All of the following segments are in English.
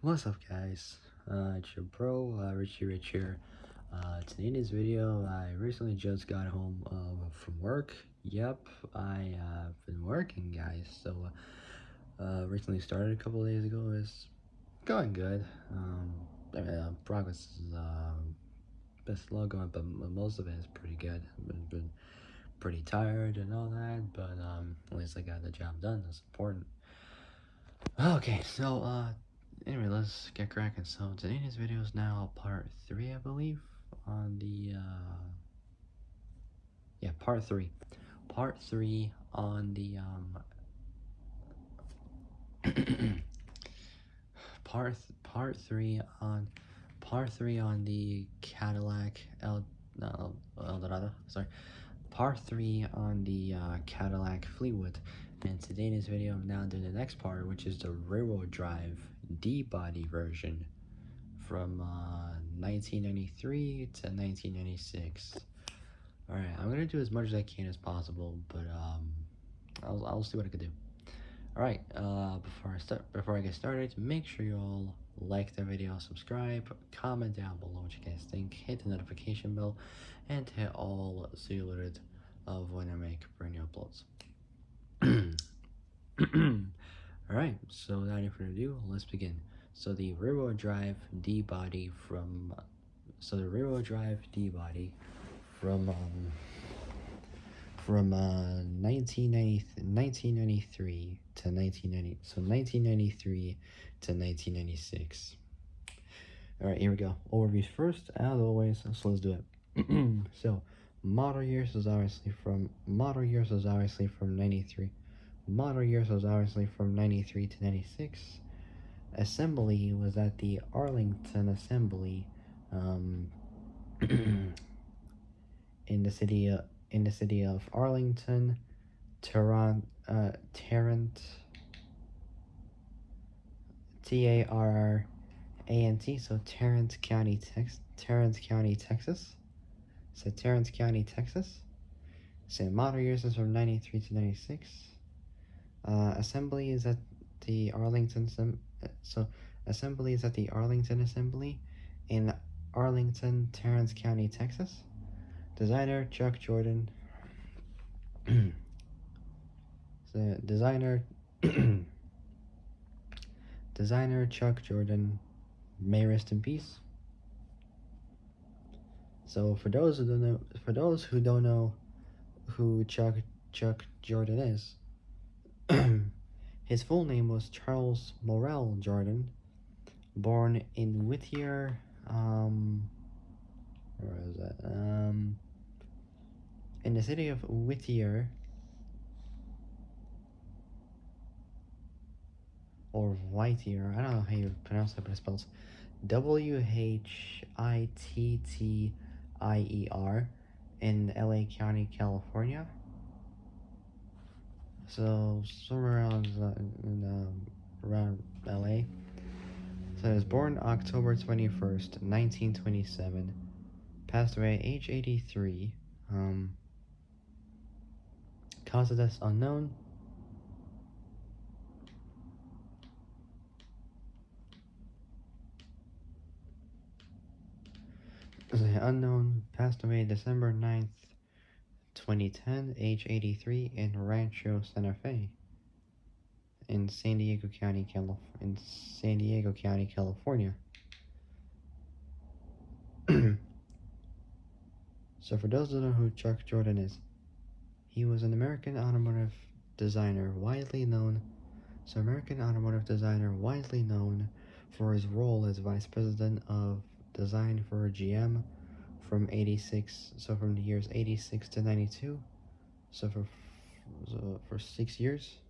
What's up, guys? It's your bro, Richie Rich here. Today in this video, I recently just got home from work. Yep, I have been working, guys. So, recently started a couple days ago. It's going good. Progress is a bit slow going, but most of it is pretty good. I've been pretty tired and all that, but at least I got the job done. That's important. Okay, so anyway, let's get cracking. So today's video is now part 3, I believe, on the yeah, part 3. Part 3 on the part 3 on the Cadillac Eldorado, sorry. Part 3 on the Cadillac Fleetwood. And today in this video, I'm now doing the next part, which is the rear-wheel drive D-body version from 1993 to 1996. Alright, I'm gonna do as much as I can as possible, but I'll see what I can do. Alright, before I get started, make sure you all like the video, subscribe, comment down below what you guys think, hit the notification bell, and hit all so you're alerted of when I make brand new uploads. Alright, so without any further ado, let's begin. So the rear-wheel drive D-body from 1993 to 1996. All right, here we go. Overviews first, as always. So let's do it. So model years is obviously from 93. Model years was obviously from 93 to 96. Assembly was at the Arlington Assembly, in the city of Arlington, Tarrant, T-A-R-R-A-N-T, so Tarrant County, Texas. So Tarrant County, Texas. So model years is from 93 to 96. Assembly is at the Arlington. Assembly is at the Arlington Assembly in Arlington, Tarrant County, Texas. Designer Chuck Jordan. So designer Chuck Jordan, may rest in peace. So for those who don't know who Chuck Jordan is, his full name was Charles Morrell Jordan, born in Whittier, where is that? In the city of Whittier, or Whittier, I don't know how you pronounce it, but it spells Whittier in LA County, California. So somewhere around LA. So he was born October 21st, 1927. Passed away at age 83. Cause of death unknown. Unknown. Passed away December 9th, 2010, age 83, in Rancho Santa Fe, in San Diego County, California. So for those who don't know who Chuck Jordan is, he was an American automotive designer widely known for his role as vice president of design for GM from the years 86 to 92, so for 6 years,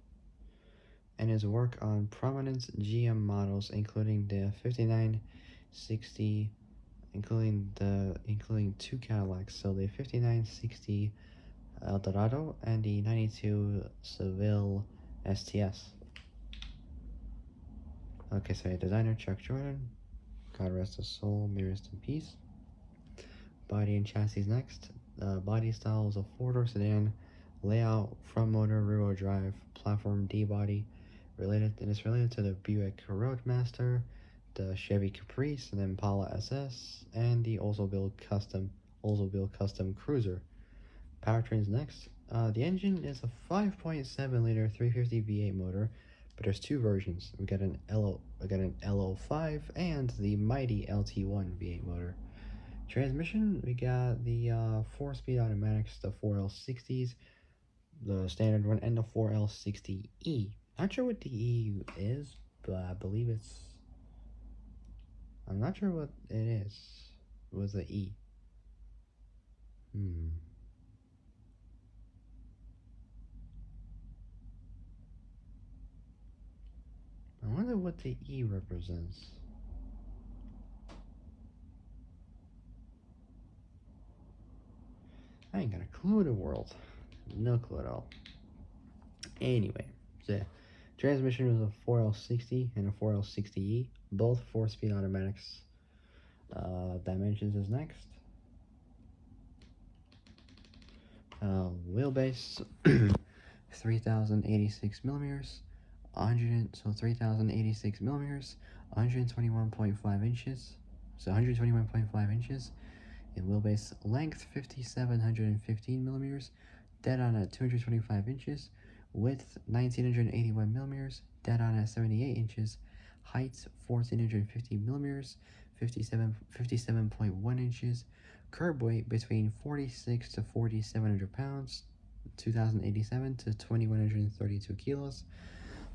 and his work on prominent GM models, including the 5960, including two Cadillacs, so the 5960 Eldorado and the 92 Seville STS. Okay, so designer Chuck Jordan, God rest his soul, may rest in peace. Body and chassis next. Body style is a 4-door sedan. Layout, front motor, rear-wheel drive, platform D body. It's related to the Buick Roadmaster, the Chevy Caprice, the Impala SS, and the also built custom cruiser. Powertrains next. The engine is a 5.7 liter 350 V8 motor, but there's two versions. We got an LO5 and the mighty LT1 V8 motor. Transmission, we got the 4-speed automatics, the 4L60s, the standard one, and the 4L60E. Not sure what the E is, but I believe I'm not sure what it is. What's the E? Hmm. I wonder what the E represents. I ain't got a clue in the world. No clue at all. Anyway, the transmission was a 4L60 and a 4L60E, both 4-speed automatics. Dimensions is next. Wheelbase 3086 millimeters, 3086 millimeters, 121.5 inches. So 121.5 inches. In wheelbase length 5715 millimeters, dead on at 225 inches, width 1981 millimeters, dead on at 78 inches, height 1450 millimeters, 57.1 inches, curb weight between 46 to 4700 pounds, 2087 to 2132 kilos.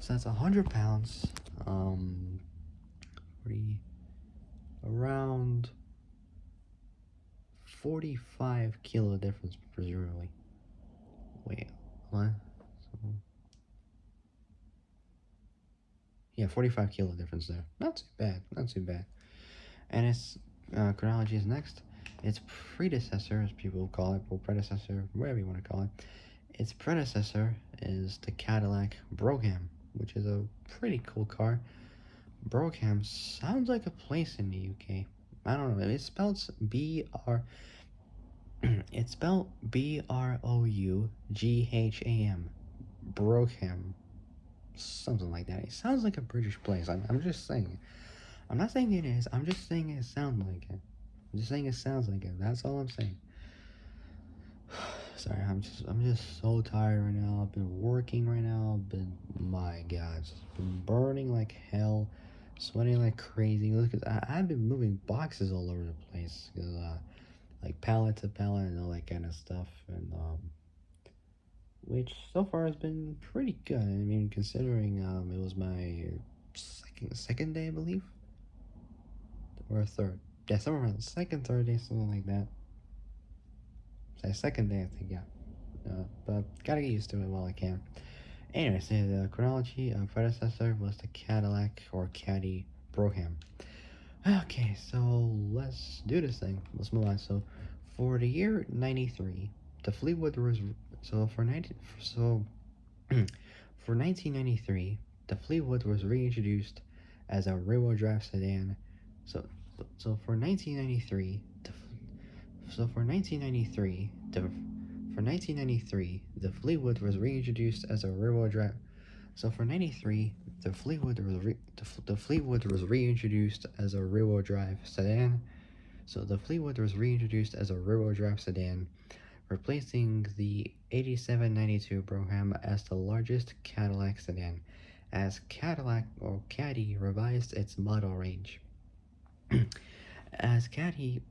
So that's 100 pounds, 40, around 45 kilo difference, presumably. Wait, what? So, yeah, 45 kilo difference there. Not too bad, not too bad. And its chronology is next. Its predecessor, as people call it, or predecessor, whatever you want to call it. Its predecessor is the Cadillac Brougham, which is a pretty cool car. Brougham sounds like a place in the UK. I don't know. It's spelled B-R. It's spelled Brougham. Brougham. Something like that. It sounds like a British place. I'm just saying. I'm not saying it is. I'm just saying it sounds like it. I'm just saying it sounds like it. That's all I'm saying. Sorry, I'm just so tired right now. I've been working right now. My God, it's been burning like hell, sweating like crazy. Look, I've been moving boxes all over the place, like pallet to pallet and all that kind of stuff, and which so far has been pretty good. I mean, considering it was my second day, I believe, or third. Yeah, somewhere around the second, third day, something like that. So second day, I think, yeah. But gotta get used to it while I can. Anyway, so the chronology of predecessor was the Cadillac or Caddy Brougham. Okay, so let's do this thing. Let's move on. So for the year '93, the Fleetwood was so for 90 so for 1993, the Fleetwood was reintroduced as a rear-wheel drive sedan. So so for 1993, so for 1993, for 1993, the Fleetwood was reintroduced as a rear-wheel drive. So for '93, the Fleetwood was reintroduced as a rear-wheel drive sedan. So the Fleetwood was reintroduced as a rear-wheel drive sedan, replacing the '87-92 Brougham as the largest Cadillac sedan, as Cadillac or Caddy revised its model range. As Caddy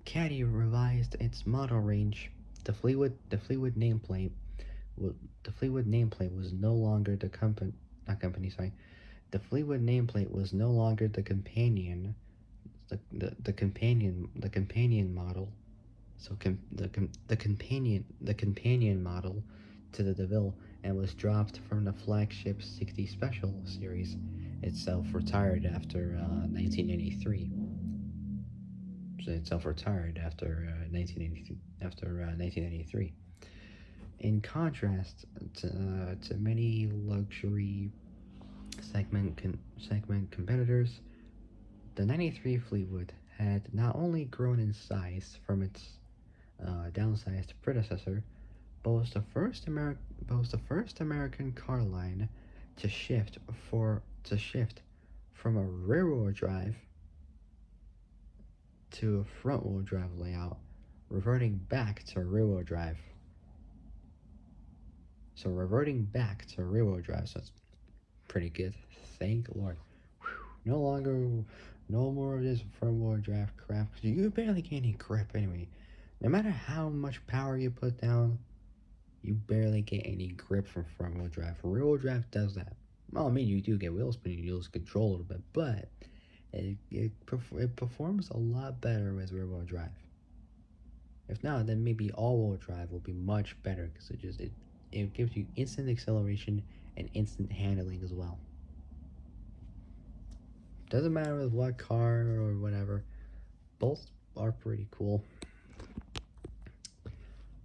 revised its model range, the Fleetwood nameplate was no longer the company not company sorry the Fleetwood nameplate was no longer the companion the companion model so the companion model to the DeVille, and was dropped from the flagship 60 Special series itself retired after 1983. So itself retired after 1983. In contrast to many luxury segment competitors, the '93 Fleetwood had not only grown in size from its downsized predecessor, but was the first American car line to shift from a rear-wheel drive to a front-wheel drive layout, reverting back to rear-wheel drive. So rear-wheel drive, so it's pretty good. Thank Lord. Whew. No more of this front-wheel drive crap, because you barely get any grip anyway. No matter how much power you put down, you barely get any grip from front-wheel drive. Rear-wheel drive does that. Well, I mean, you do get wheel spin, you lose control a little bit, but it performs a lot better with rear-wheel drive. If not, then maybe all-wheel drive will be much better because it gives you instant acceleration and instant handling as well. Doesn't matter with what car or whatever, both are pretty cool.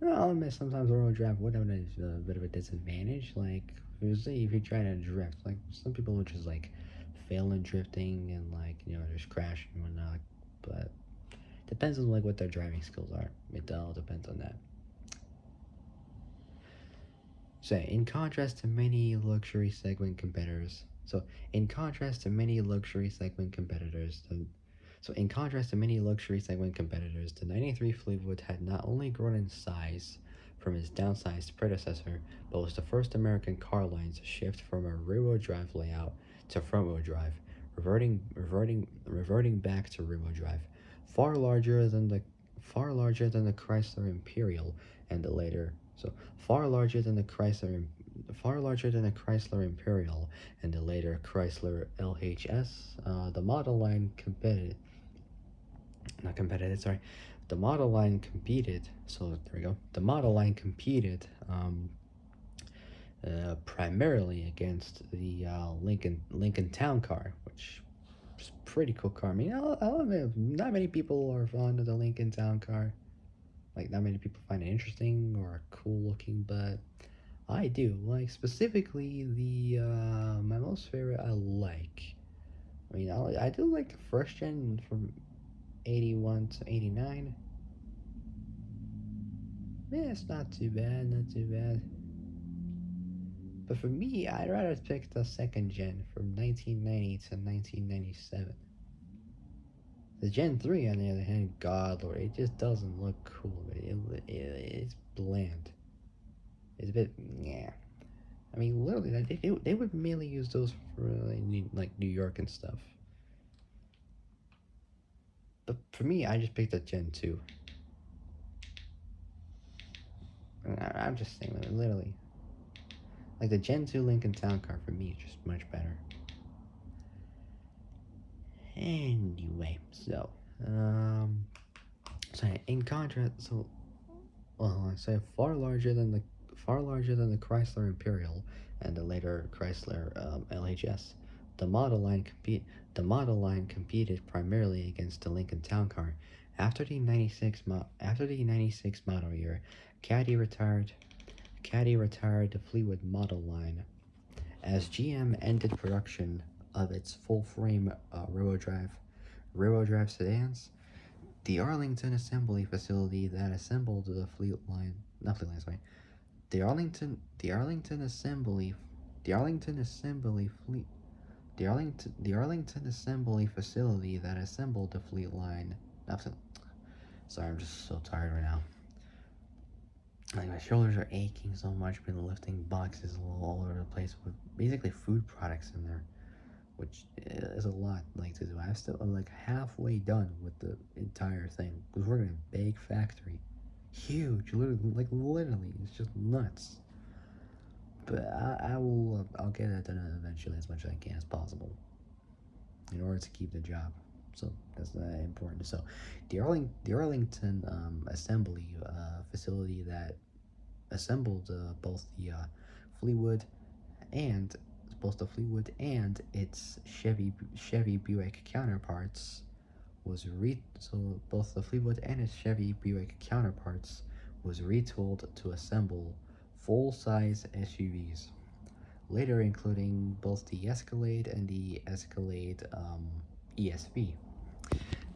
I'll admit sometimes rear-wheel drive would have a bit of a disadvantage. Like, if you're trying to drift, like some people would just like fail in drifting and like just crash and whatnot. But depends on like what their driving skills are. It all depends on that. So in contrast to many luxury segment competitors, so in contrast to many luxury segment competitors, the 93 Fleetwood had not only grown in size from its downsized predecessor, but was the first American car line to shift from a rear-wheel drive layout to front-wheel drive, reverting back to rear-wheel drive. Far larger than the Chrysler Imperial and the later far larger than the Chrysler Imperial and the later Chrysler LHS. The model line competed not competitive, sorry. The model line competed, so there we go. The model line competed primarily against the Lincoln Town Car, which is a pretty cool car. I mean, I'll admit, not many people are fond of the Lincoln Town Car. Like, not many people find it interesting or cool looking, but I do. Like, specifically, my most favorite I like. I mean, I do like the first gen from 81 to 89. Yeah, it's not too bad. But for me, I'd rather pick the second gen from 1990 to 1997. The Gen 3, on the other hand, God Lord, it just doesn't look cool. It's bland. It's a bit, yeah. I mean, literally, they would mainly use those for like New York and stuff. But for me, I just picked the Gen 2. I'm just saying, literally. Like the Gen 2 Lincoln Town Car for me is just much better. Anyway, so in contrast, far larger than the Chrysler Imperial and the later Chrysler LHS. The model line competed primarily against the Lincoln Town Car. After the 96 model year, Caddy retired the Fleetwood model line as GM ended production of its full-frame rear-wheel drive sedans. The Arlington assembly facility that assembled the the Arlington assembly facility that assembled the fleet line. Sorry, I'm just so tired right now. Like my shoulders are aching so much. Been lifting boxes all over the place with basically food products in there, which is a lot like to do. I'm like halfway done with the entire thing because we're in a big factory, huge, literally, it's just nuts. But I'll get that done eventually as much as I can as possible in order to keep the job. So that's important. So the Arlington assembly facility that assembled both the Fleetwood and its Chevy Buick counterparts both the Fleetwood and its Chevy Buick counterparts was retooled to assemble full-size SUVs, later including both the Escalade and the Escalade ESV.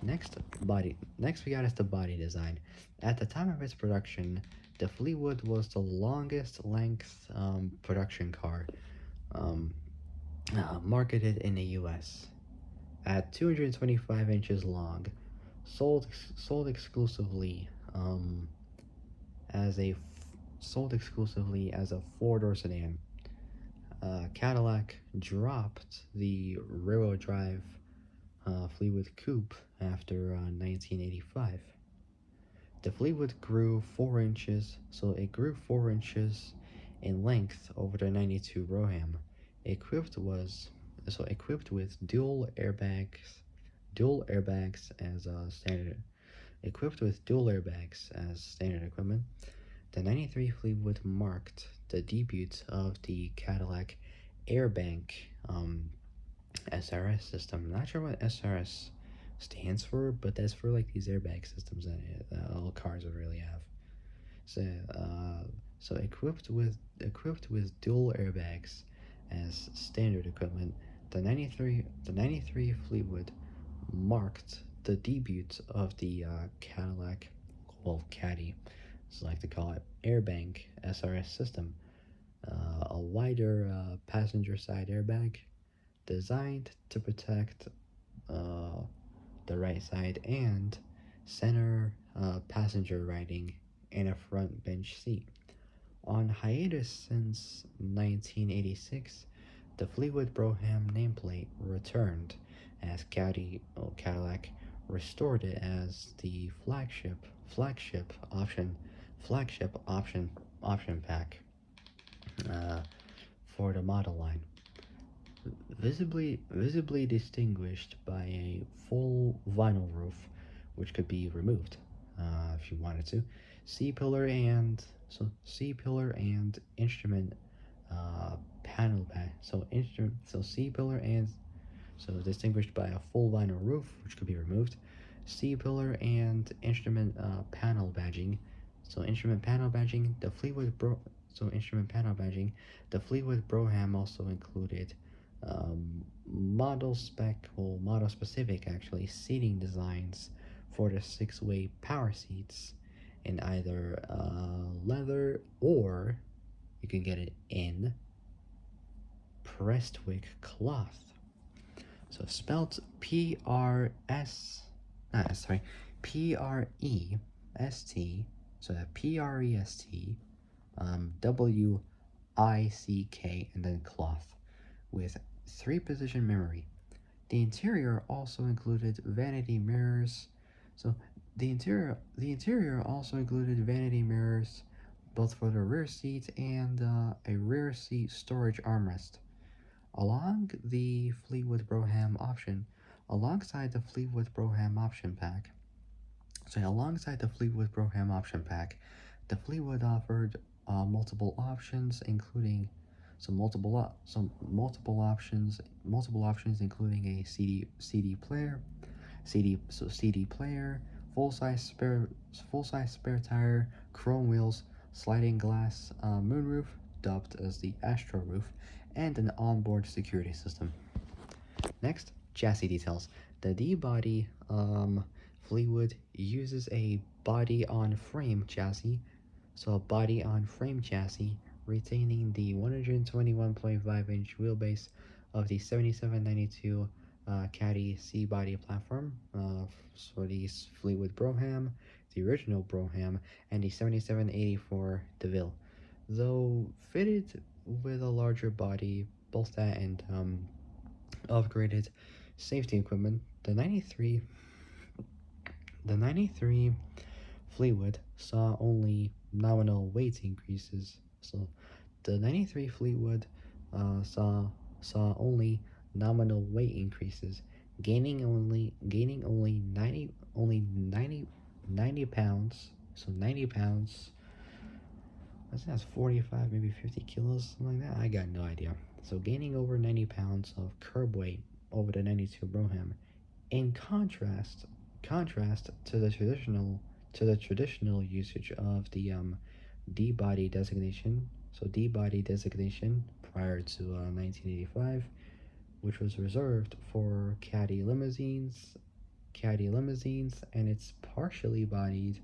Next we got is the body design. At the time of its production, the Fleetwood was the longest length production car marketed in the US. At 225 inches long, sold exclusively as a sold exclusively as a four-door sedan. Cadillac dropped the rear-wheel drive Fleetwood coupe after 1985. The Fleetwood grew 4 inches, so it grew 4 inches in length over the 92 Brougham. Equipped was equipped with dual airbags as standard. Equipped with dual airbags as standard equipment, the 93 Fleetwood marked the debut of the Cadillac Airbank SRS system. I'm not sure what SRS stands for, but that's for like these airbag systems that all cars would really have. So, so equipped with dual airbags as standard equipment, the 93 Fleetwood marked the debut of the Cadillac, well, Caddy, as I like to call it, Airbank SRS system, a wider passenger side airbag designed to protect uh, the right side and center passenger riding in a front bench seat. On hiatus since 1986, the Fleetwood Brougham nameplate returned as Cadillac restored it as the flagship option pack uh, for the model line. Visibly distinguished by a full vinyl roof, which could be removed if you wanted to. C pillar and instrument panel back. So C pillar and so distinguished by a full vinyl roof, which could be removed. C pillar and instrument panel badging. So instrument panel badging. The Fleetwood Brougham also included model specific actually seating designs for the six-way power seats in either leather, or you can get it in Prestwick cloth. So spelt Prest, so that Prest, WICK, and then cloth, with 3-position memory. The interior also included vanity mirrors. So the interior also included vanity mirrors, both for the rear seat and a rear seat storage armrest. Alongside the Fleetwood Brougham option pack, the Fleetwood offered multiple options, including multiple options, including a CD player, full size spare tire, chrome wheels, sliding glass moonroof, dubbed as the Astro roof, and an onboard security system. Next, chassis details. The D-body Fleetwood uses a body-on-frame chassis, retaining the 121.5-inch wheelbase of the 7792 Caddy C-body platform for the Fleetwood Brougham, the original Brougham, and the 7784 DeVille. Though fitted with a larger body, both that and upgraded safety equipment, the 93 Fleetwood saw only nominal weight increases. So the 93 Fleetwood saw only nominal weight increases, gaining only 90 pounds. So 90 pounds. I think that's 45, maybe 50 kilos, something like that. I got no idea. So gaining over 90 pounds of curb weight over the 92 Brougham. In contrast to the traditional usage of the D-body designation. So D-body designation prior to 1985, which was reserved for Caddy limousines, and its partially bodied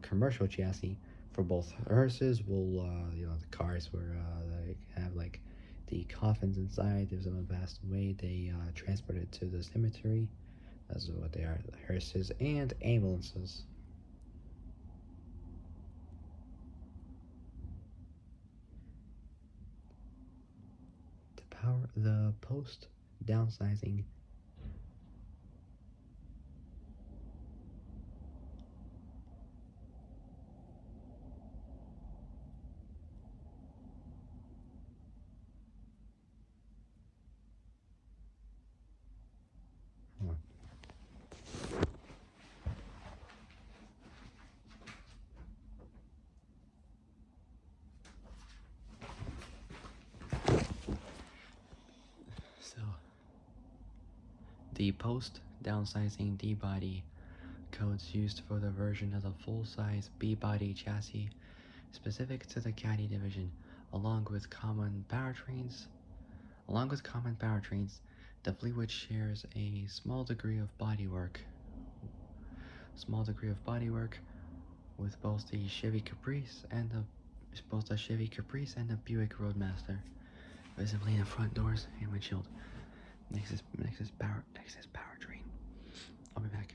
commercial chassis for both hearses. The cars where they have like the coffins inside. If someone passed away, they transported to the cemetery That's what they are, hearses and ambulances. The post downsizing. So, the post downsizing D body codes used for the version of the full-size B body chassis specific to the Caddy division, along with common powertrains. The Fleetwood shares a small degree of bodywork with both the Chevy Caprice and the Buick Roadmaster, visibly in the front doors and windshield. Next is powertrain. I'll be back.